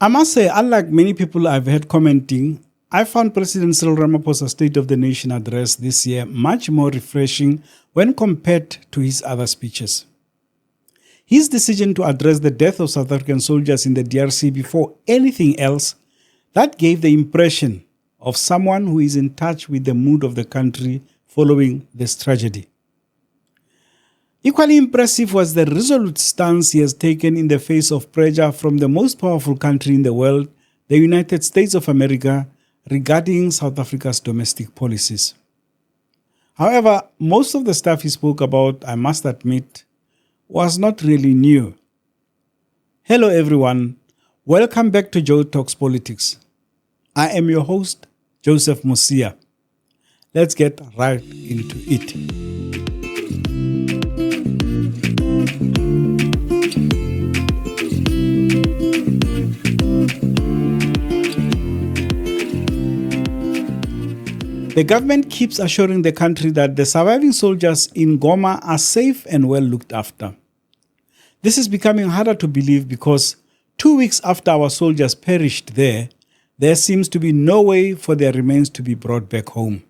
I must say, unlike many people I've heard commenting, I found President Cyril Ramaphosa's State of the Nation address this year much more refreshing when compared to his other speeches. His decision to address the death of South African soldiers in the DRC before anything else, that gave the impression of someone who is in touch with the mood of the country following this tragedy. Equally impressive was the resolute stance he has taken in the face of pressure from the most powerful country in the world, the United States of America, regarding South Africa's domestic policies. However, most of the stuff he spoke about, I must admit, was not really new. Hello everyone, welcome back to Joe Talks Politics. I am your host, Joseph Musia. Let's get right into it. The government keeps assuring the country that the surviving soldiers in Goma are safe and well looked after. This is becoming harder to believe because 2 weeks after our soldiers perished there seems to be no way for their remains to be brought back home.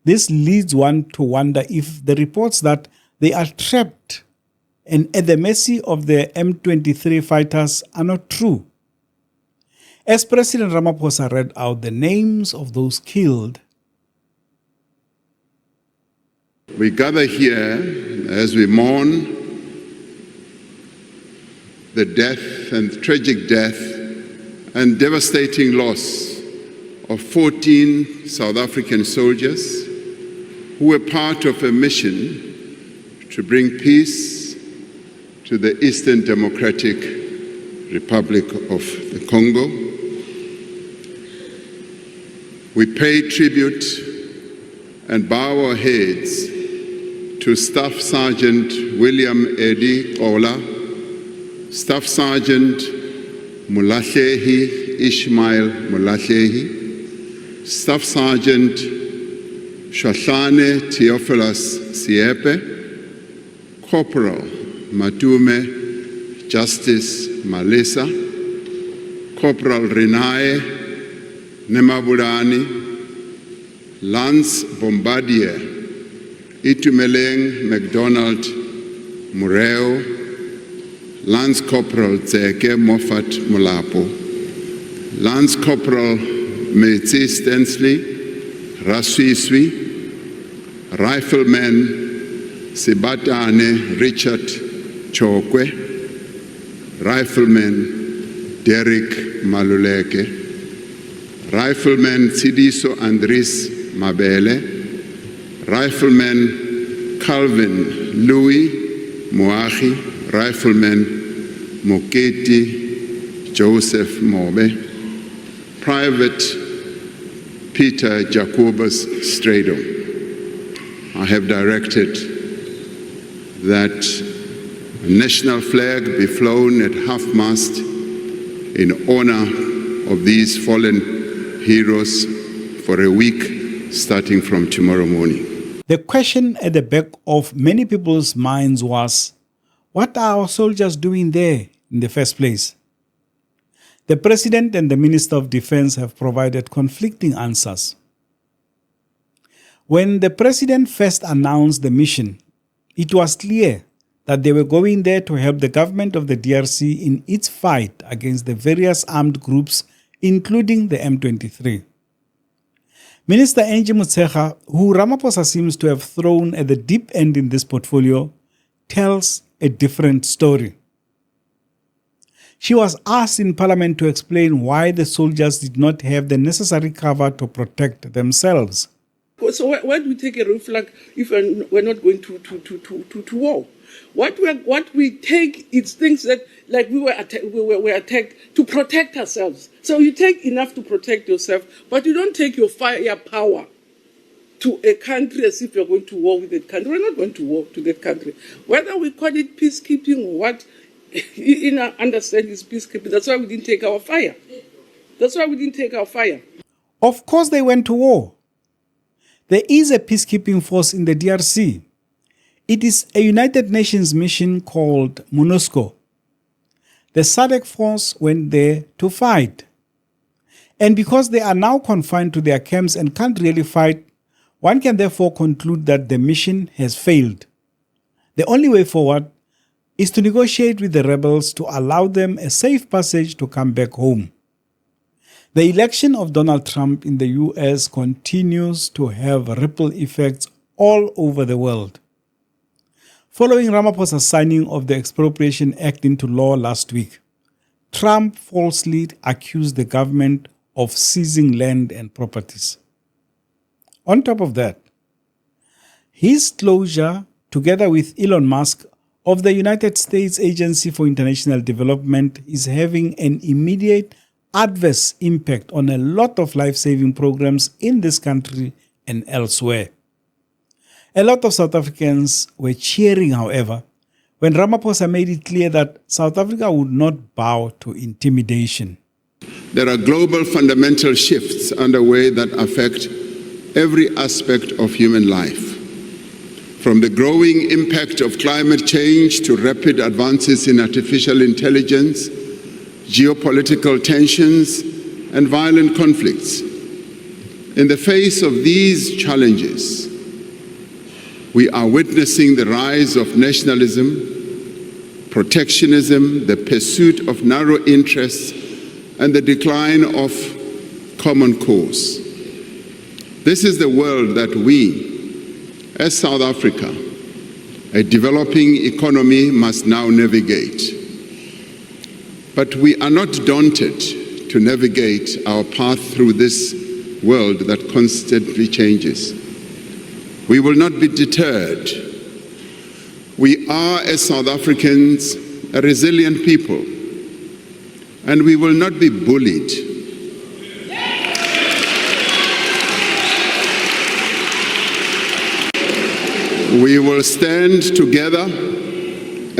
This leads one to wonder if the reports that they are trapped and at the mercy of the M23 fighters are not true. As President Ramaphosa read out the names of those killed, we gather here as we mourn the death and tragic death and devastating loss of 14 South African soldiers who were part of a mission to bring peace to the Eastern Democratic Republic of the Congo. We pay tribute and bow our heads to Staff Sergeant William Eddie Ola, Staff Sergeant Mulahlehi Ishmael Mulahlehi, Staff Sergeant Shahlane Theophilus Siepe, Corporal Matume Justice Malisa, Corporal Renae Nemabulani, Lance Bombardier Itumeleng MacDonald Mureo, Lance Corporal Zeke Moffat Mulapo, Lance Corporal Metsi Stensley Raswiswi, Rifleman Sibatane Richard Chokwe, Rifleman Derek Maluleke, Rifleman Sidiso Andris Mabele, Rifleman Calvin Louis Moahi, Rifleman Moketi Joseph Mobe, Private Peter Jacobus Strado. I have directed that a national flag be flown at half-mast in honor of these fallen heroes for a week starting from tomorrow morning. The question at the back of many people's minds was, what are our soldiers doing there in the first place? The President and the Minister of Defense have provided conflicting answers. When the President first announced the mission, it was clear that they were going there to help the government of the DRC in its fight against the various armed groups, including the M23. Minister Angie Motshekga, who Ramaphosa seems to have thrown at the deep end in this portfolio, tells a different story. She was asked in Parliament to explain why the soldiers did not have the necessary cover to protect themselves. So why do we take a roof like if we're not going to war? What we take is things that like we were attacked to protect ourselves. So you take enough to protect yourself, but you don't take your firepower to a country as if you're going to war with that country. We're not going to war to that country. Whether we call it peacekeeping or what, in our understanding is peacekeeping. That's why we didn't take our fire. Of course they went to war. There is a peacekeeping force in the DRC. It is a United Nations mission called MONUSCO. the SADC force went there to fight. And because they are now confined to their camps and can't really fight, one can therefore conclude that the mission has failed. The only way forward is to negotiate with the rebels to allow them a safe passage to come back home. The election of Donald Trump in the US continues to have ripple effects all over the world. Following Ramaphosa's signing of the Expropriation Act into law last week, Trump falsely accused the government of seizing land and properties. On top of that, his closure, together with Elon Musk, of the United States Agency for International Development is having an immediate adverse impact on a lot of life-saving programs in this country and elsewhere. A lot of South Africans were cheering, however, when Ramaphosa made it clear that South Africa would not bow to intimidation. There are global fundamental shifts underway that affect every aspect of human life. From the growing impact of climate change to rapid advances in artificial intelligence, geopolitical tensions, and violent conflicts. In the face of these challenges, we are witnessing the rise of nationalism, protectionism, the pursuit of narrow interests, and the decline of common cause. This is the world that we, as South Africa, a developing economy, must now navigate. But we are not daunted to navigate our path through this world that constantly changes. We will not be deterred. We are, as South Africans, a resilient people, and we will not be bullied. We will stand together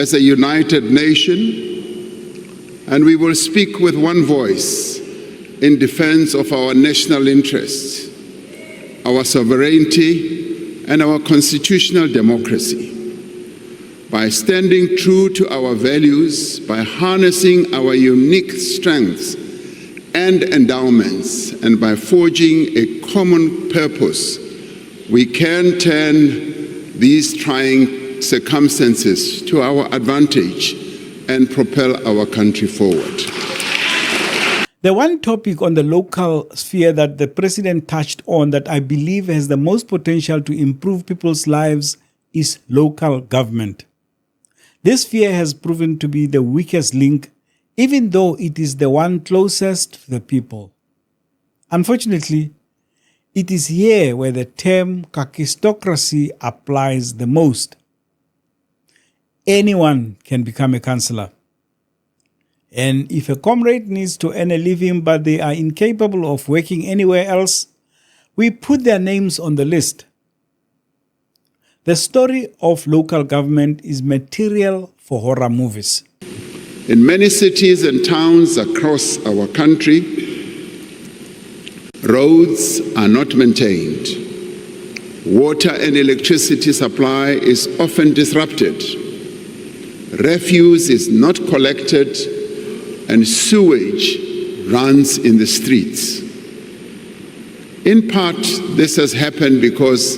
as a united nation, and we will speak with one voice in defense of our national interests, our sovereignty, and our constitutional democracy. By standing true to our values, by harnessing our unique strengths and endowments, and by forging a common purpose, we can turn these trying circumstances to our advantage and propel our country forward. The one topic on the local sphere that the president touched on that I believe has the most potential to improve people's lives is local government. This sphere has proven to be the weakest link, even though it is the one closest to the people. Unfortunately, it is here where the term kakistocracy applies the most. Anyone can become a councillor. And if a comrade needs to earn a living but they are incapable of working anywhere else, we put their names on the list. The story of local government is material for horror movies. In many cities and towns across our country, roads are not maintained. Water and electricity supply is often disrupted. Refuse is not collected, and sewage runs in the streets. In part, this has happened because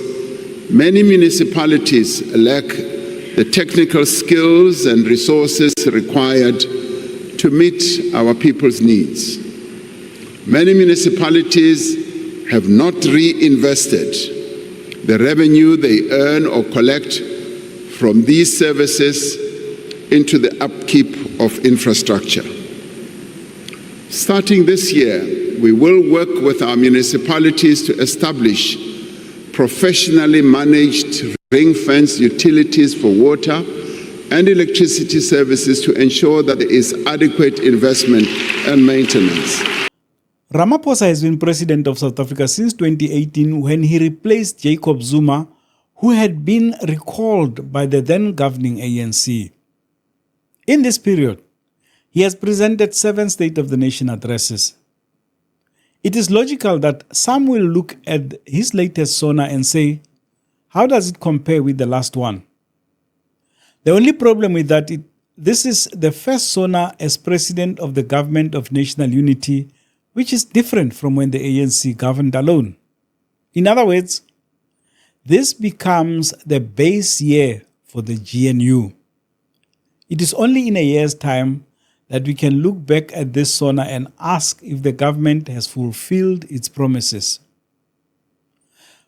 many municipalities lack the technical skills and resources required to meet our people's needs. Many municipalities have not reinvested the revenue they earn or collect from these services into the upkeep of infrastructure. Starting this year, we will work with our municipalities to establish professionally managed ring-fenced utilities for water and electricity services to ensure that there is adequate investment and maintenance. Ramaphosa has been president of South Africa since 2018 when he replaced Jacob Zuma, who had been recalled by the then governing ANC. In this period, he has presented 7 State of the Nation addresses. It is logical that some will look at his latest SONA and say, how does it compare with the last one? The only problem with that is this is the first SONA as president of the Government of National Unity, which is different from when the ANC governed alone. In other words, this becomes the base year for the GNU. It is only in a year's time that we can look back at this SONA and ask if the government has fulfilled its promises.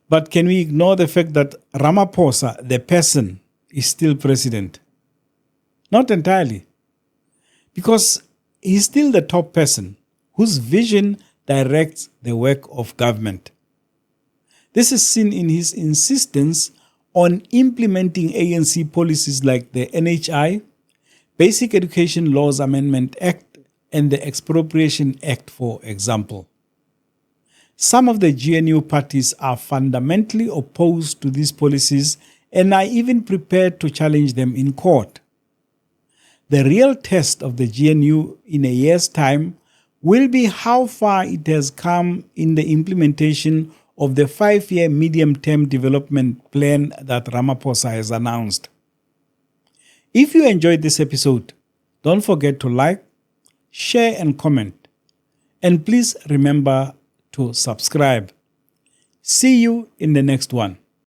But can we ignore the fact that Ramaphosa, the person, is still president? Not entirely, because he's still the top person whose vision directs the work of government. This is seen in his insistence on implementing ANC policies like the NHI, Basic Education Laws Amendment Act, and the Expropriation Act, for example. Some of the GNU parties are fundamentally opposed to these policies and are even prepared to challenge them in court. The real test of the GNU in a year's time will be how far it has come in the implementation of the 5-year medium-term development plan that Ramaphosa has announced. If you enjoyed this episode, don't forget to like, share and comment. And please remember to subscribe. See you in the next one.